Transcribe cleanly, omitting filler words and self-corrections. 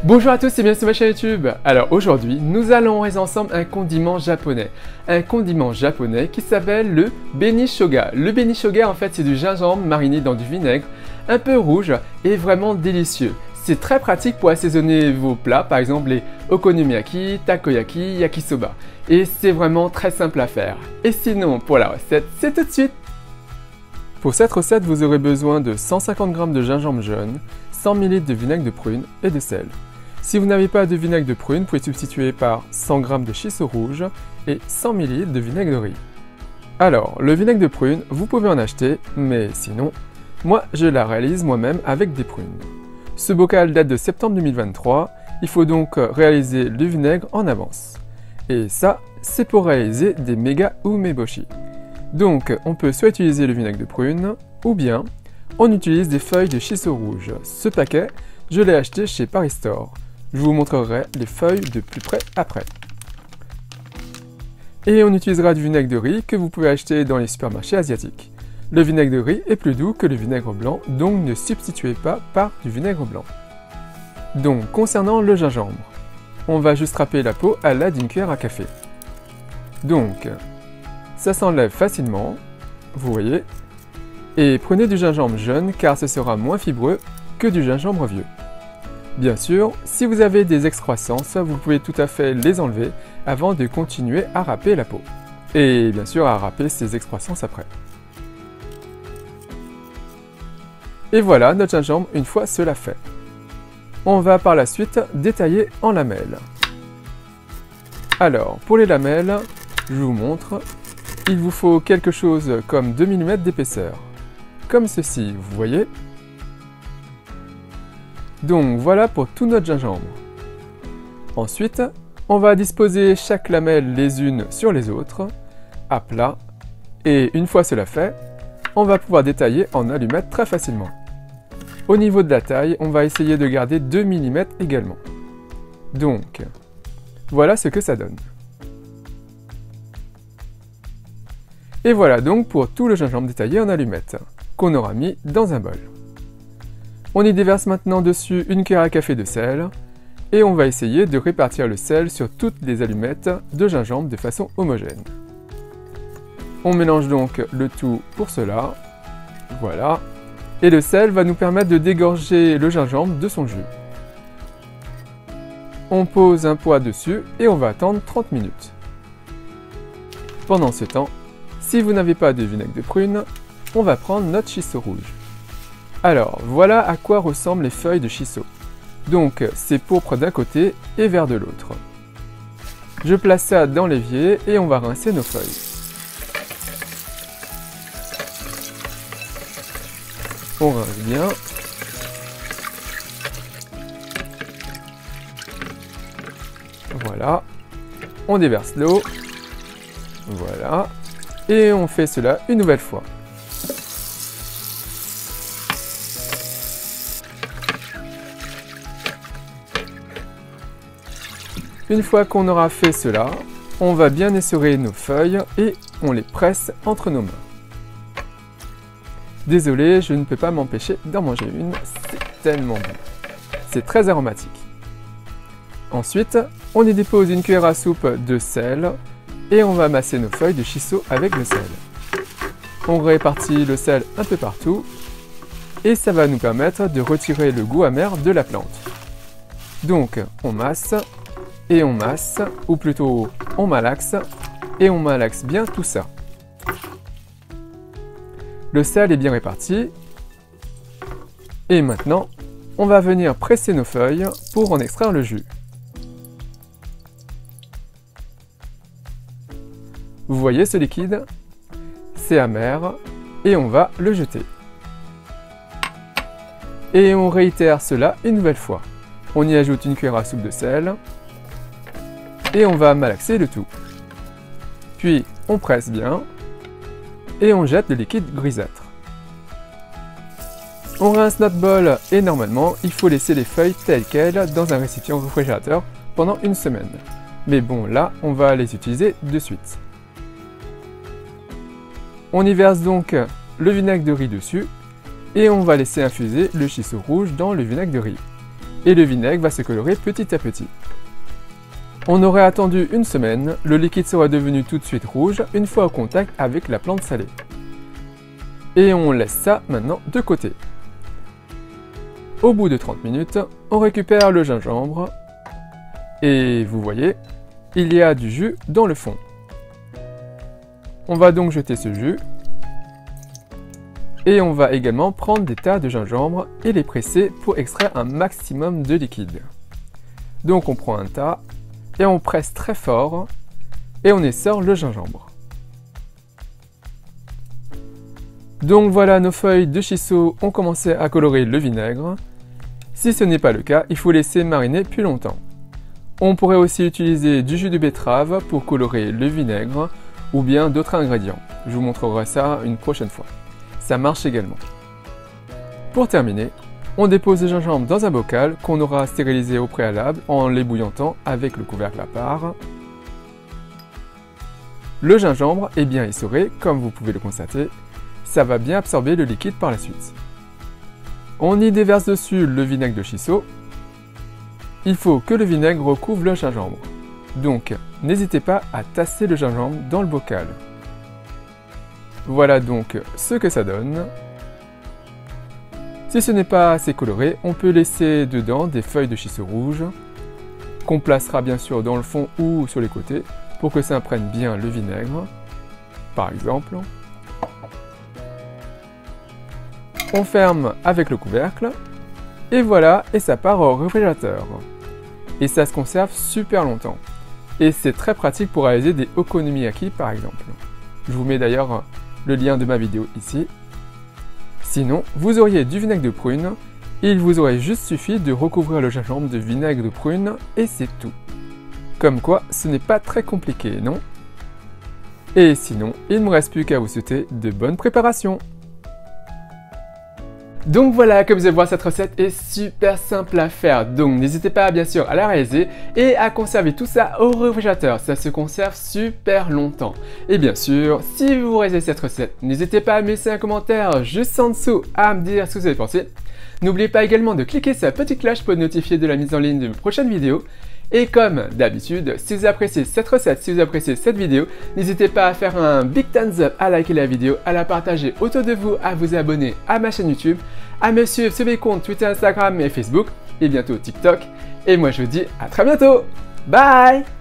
Bonjour à tous et bienvenue sur ma chaîne YouTube. Alors aujourd'hui, nous allons réaliser ensemble un condiment japonais. Un condiment japonais qui s'appelle le benishoga. Le benishoga en fait c'est du gingembre mariné dans du vinaigre, un peu rouge et vraiment délicieux. C'est très pratique pour assaisonner vos plats, par exemple les okonomiyaki, takoyaki, yakisoba. Et c'est vraiment très simple à faire. Et sinon, pour la recette, c'est tout de suite. Pour cette recette, vous aurez besoin de 150 g de gingembre jaune, 100 ml de vinaigre de prune et de sel. Si vous n'avez pas de vinaigre de prune, vous pouvez substituer par 100 g de shiso rouge et 100 ml de vinaigre de riz. Alors, le vinaigre de prune, vous pouvez en acheter, mais sinon, moi je la réalise moi-même avec des prunes. Ce bocal date de septembre 2023, il faut donc réaliser le vinaigre en avance. Et ça, c'est pour réaliser des méga umeboshi. Donc, on peut soit utiliser le vinaigre de prune, ou bien on utilise des feuilles de shiso rouge. Ce paquet, je l'ai acheté chez Paris Store. Je vous montrerai les feuilles de plus près après. Et on utilisera du vinaigre de riz que vous pouvez acheter dans les supermarchés asiatiques. Le vinaigre de riz est plus doux que le vinaigre blanc, donc ne substituez pas par du vinaigre blanc. Donc, concernant le gingembre, on va juste râper la peau à l'aide d'une cuillère à café. Donc, ça s'enlève facilement, vous voyez. Et prenez du gingembre jeune car ce sera moins fibreux que du gingembre vieux. Bien sûr, si vous avez des excroissances, vous pouvez tout à fait les enlever avant de continuer à râper la peau. Et bien sûr à râper ces excroissances après. Et voilà notre gingembre une fois cela fait. On va par la suite détailler en lamelles. Alors, pour les lamelles, je vous montre, il vous faut quelque chose comme 2 mm d'épaisseur. Comme ceci, vous voyez. Donc voilà pour tout notre gingembre. Ensuite, on va disposer chaque lamelle les unes sur les autres, à plat, et une fois cela fait, on va pouvoir détailler en allumettes très facilement. Au niveau de la taille, on va essayer de garder 2 mm également. Donc, voilà ce que ça donne. Et voilà donc pour tout le gingembre détaillé en allumettes, qu'on aura mis dans un bol. On y déverse maintenant dessus une cuillère à café de sel, et on va essayer de répartir le sel sur toutes les allumettes de gingembre de façon homogène. On mélange donc le tout pour cela, voilà, et le sel va nous permettre de dégorger le gingembre de son jus. On pose un poêle dessus et on va attendre 30 minutes. Pendant ce temps, si vous n'avez pas de vinaigre de prune, on va prendre notre shiso rouge. Alors, voilà à quoi ressemblent les feuilles de shiso. Donc, c'est pourpre d'un côté et vert de l'autre. Je place ça dans l'évier et on va rincer nos feuilles. On rince bien. Voilà. On déverse l'eau. Voilà. Et on fait cela une nouvelle fois. Une fois qu'on aura fait cela, on va bien essorer nos feuilles et on les presse entre nos mains. Désolé, je ne peux pas m'empêcher d'en manger une, c'est tellement bon. C'est très aromatique. Ensuite, on y dépose une cuillère à soupe de sel et on va masser nos feuilles de shiso avec le sel. On répartit le sel un peu partout et ça va nous permettre de retirer le goût amer de la plante. Donc, on masse. Et on masse, ou plutôt on malaxe, et on malaxe bien tout ça. Le sel est bien réparti. Et maintenant, on va venir presser nos feuilles pour en extraire le jus. Vous voyez ce liquide? C'est amer, et on va le jeter. Et on réitère cela une nouvelle fois. On y ajoute une cuillère à soupe de sel. Et on va malaxer le tout. Puis on presse bien et on jette le liquide grisâtre. On rince notre bol et normalement il faut laisser les feuilles telles quelles dans un récipient réfrigérateur pendant une semaine. Mais bon là on va les utiliser de suite. On y verse donc le vinaigre de riz dessus et on va laisser infuser le shiso rouge dans le vinaigre de riz. et le vinaigre va se colorer petit à petit. On aurait attendu une semaine, le liquide serait devenu tout de suite rouge une fois au contact avec la plante salée. Et on laisse ça maintenant de côté. Au bout de 30 minutes, on récupère le gingembre et vous voyez, il y a du jus dans le fond. On va donc jeter ce jus et on va également prendre des tas de gingembre et les presser pour extraire un maximum de liquide. Donc on prend un tas et on presse très fort et on essore le gingembre. Donc voilà, nos feuilles de shiso ont commencé à colorer le vinaigre. Si ce n'est pas le cas, il faut laisser mariner plus longtemps. On pourrait aussi utiliser du jus de betterave pour colorer le vinaigre ou bien d'autres ingrédients. Je vous montrerai ça une prochaine fois. Ça marche également. Pour terminer, on dépose le gingembre dans un bocal qu'on aura stérilisé au préalable en l'ébouillantant avec le couvercle à part. Le gingembre est bien essoré, comme vous pouvez le constater. Ça va bien absorber le liquide par la suite. On y déverse dessus le vinaigre de shiso. Il faut que le vinaigre recouvre le gingembre. Donc, n'hésitez pas à tasser le gingembre dans le bocal. Voilà donc ce que ça donne. Si ce n'est pas assez coloré, on peut laisser dedans des feuilles de shiso rouge, qu'on placera bien sûr dans le fond ou sur les côtés, pour que ça imprègne bien le vinaigre, par exemple. On ferme avec le couvercle, et voilà, et ça part au réfrigérateur. Et ça se conserve super longtemps. Et c'est très pratique pour réaliser des okonomiyaki par exemple. Je vous mets d'ailleurs le lien de ma vidéo ici. Sinon, vous auriez du vinaigre de prune, et il vous aurait juste suffi de recouvrir le gingembre de vinaigre de prune, et c'est tout. Comme quoi, ce n'est pas très compliqué, non? Et sinon, il ne me reste plus qu'à vous souhaiter de bonnes préparations. Donc voilà, comme vous allez voir, cette recette est super simple à faire. Donc n'hésitez pas bien sûr à la réaliser et à conserver tout ça au réfrigérateur. Ça se conserve super longtemps. Et bien sûr, si vous réalisez cette recette, n'hésitez pas à me laisser un commentaire juste en dessous à me dire ce que vous avez pensé. N'oubliez pas également de cliquer sur la petite cloche pour être notifié de la mise en ligne de mes prochaines vidéos. Et comme d'habitude, si vous appréciez cette recette, si vous appréciez cette vidéo, n'hésitez pas à faire un big thumbs up, à liker la vidéo, à la partager autour de vous, à vous abonner à ma chaîne YouTube, à me suivre sur mes comptes Twitter, Instagram et Facebook, et bientôt TikTok. Et moi je vous dis à très bientôt. Bye!